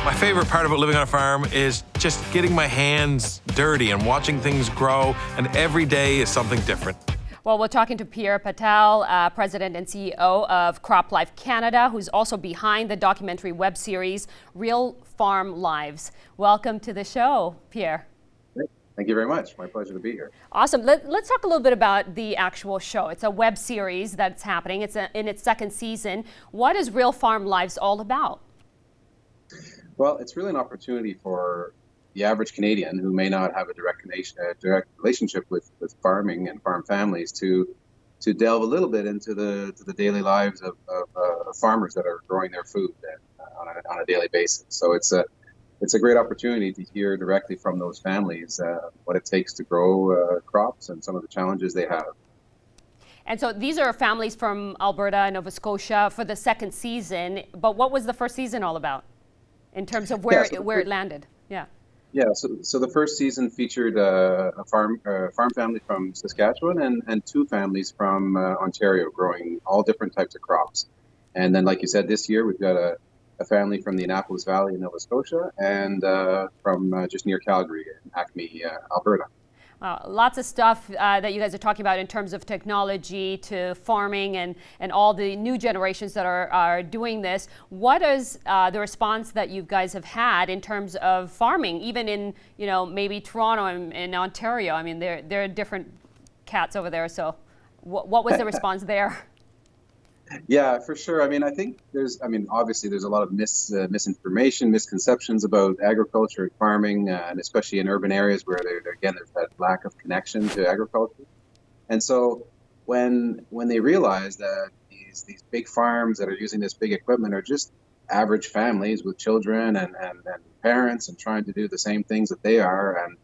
My favorite part about living on a farm is just getting my hands dirty and watching things grow, and every day is something different. Well, we're talking to Pierre Patelle, President and CEO of CropLife Canada, who's also behind the documentary web series, Real Farm Lives. Welcome to the show, Pierre. Thank you very much. My pleasure to be here. Awesome. Let's talk a little bit about the actual show. It's a web series that's happening. It's in its second season. What is Real Farm Lives all about? Well, it's really an opportunity for the average Canadian who may not have a direct relationship with farming and farm families to delve a little bit into the daily lives of farmers that are growing their food on a daily basis. So it's a great opportunity to hear directly from those families what it takes to grow crops and some of the challenges they have. And so these are families from Alberta and Nova Scotia for the second season. But what was the first season all about in terms of where it landed? Yeah. Yeah. So the first season featured a farm family from Saskatchewan and two families from Ontario growing all different types of crops. And then, like you said, this year we've got a family from the Annapolis Valley in Nova Scotia and from just near Calgary in Acme, Alberta. Lots of stuff that you guys are talking about in terms of technology to farming and all the new generations that are doing this. What is the response that you guys have had in terms of farming, even in maybe Toronto and Ontario? I mean, there are different cats over there. So what was the response there? Yeah, for sure. I mean, I think obviously there's a lot of misinformation, misconceptions about agriculture and farming, and especially in urban areas where there's that lack of connection to agriculture. And so when they realize that these big farms that are using this big equipment are just average families with children and parents and trying to do the same things that they are, and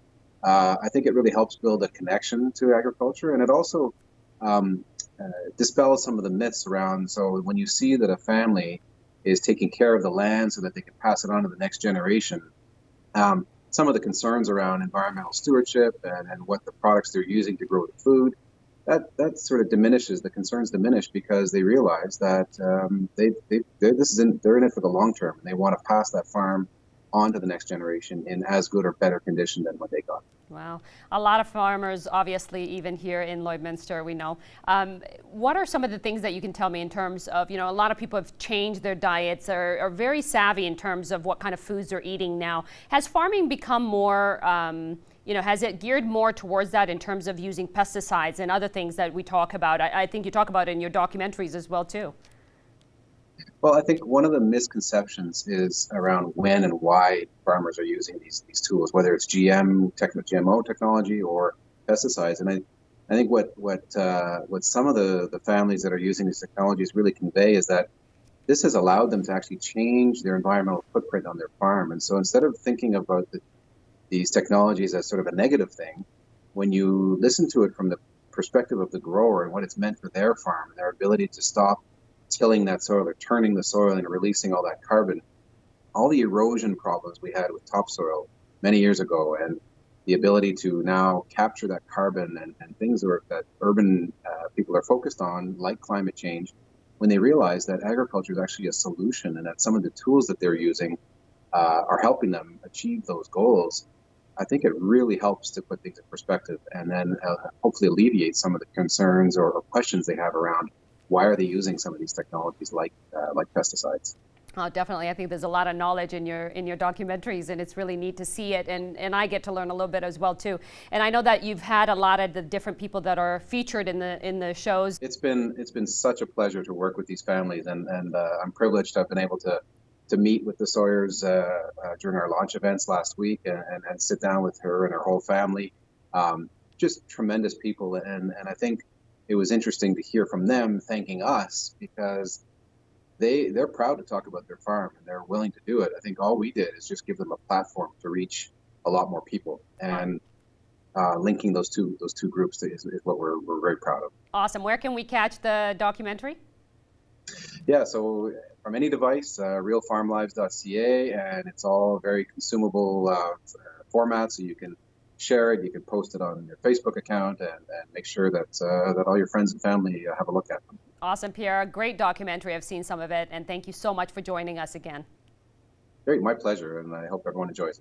I think it really helps build a connection to agriculture, and it also dispels some of the myths around. So when you see that a family is taking care of the land so that they can pass it on to the next generation, some of the concerns around environmental stewardship and what the products they're using to grow the food, that sort of diminishes, the concerns diminish because they realize that they're in it for the long term, and they want to pass that farm on to the next generation in as good or better condition than what they got. Wow. A lot of farmers, obviously, even here in Lloydminster, we know. What are some of the things that you can tell me in terms of, a lot of people have changed their diets, are very savvy in terms of what kind of foods they're eating now. Has farming become more, has it geared more towards that in terms of using pesticides and other things that we talk about? I think you talk about it in your documentaries as well, too. Well, I think one of the misconceptions is around when and why farmers are using these tools, whether it's GMO technology or pesticides. And I think what some of the families that are using these technologies really convey is that this has allowed them to actually change their environmental footprint on their farm. And so instead of thinking about these technologies as sort of a negative thing, when you listen to it from the perspective of the grower and what it's meant for their farm and their ability to stop tilling that soil or turning the soil and releasing all that carbon, all the erosion problems we had with topsoil many years ago, and the ability to now capture that carbon and things that urban people are focused on, like climate change, when they realize that agriculture is actually a solution and that some of the tools that they're using are helping them achieve those goals, I think it really helps to put things in perspective and then hopefully alleviate some of the concerns or questions they have around why are they using some of these technologies like pesticides. Oh, definitely. I think there's a lot of knowledge in your documentaries, and it's really neat to see it. And I get to learn a little bit as well too. And I know that you've had a lot of the different people that are featured in the shows. It's been such a pleasure to work with these families, and I'm privileged to have been able to meet with the Sawyers during our launch events last week and sit down with her and her whole family. Just tremendous people, and I think it was interesting to hear from them thanking us because they're proud to talk about their farm and they're willing to do it. I think all we did is just give them a platform to reach a lot more people, and linking those two groups is what we're very proud of. Awesome. Where can we catch the documentary? Yeah, so from any device, realfarmlives.ca, and it's all very consumable format, so you can share it, you can post it on your Facebook account, and make sure that all your friends and family have a look at them. Awesome, Pierre. Great documentary. I've seen some of it, and thank you so much for joining us again. Great, my pleasure, and I hope everyone enjoys it.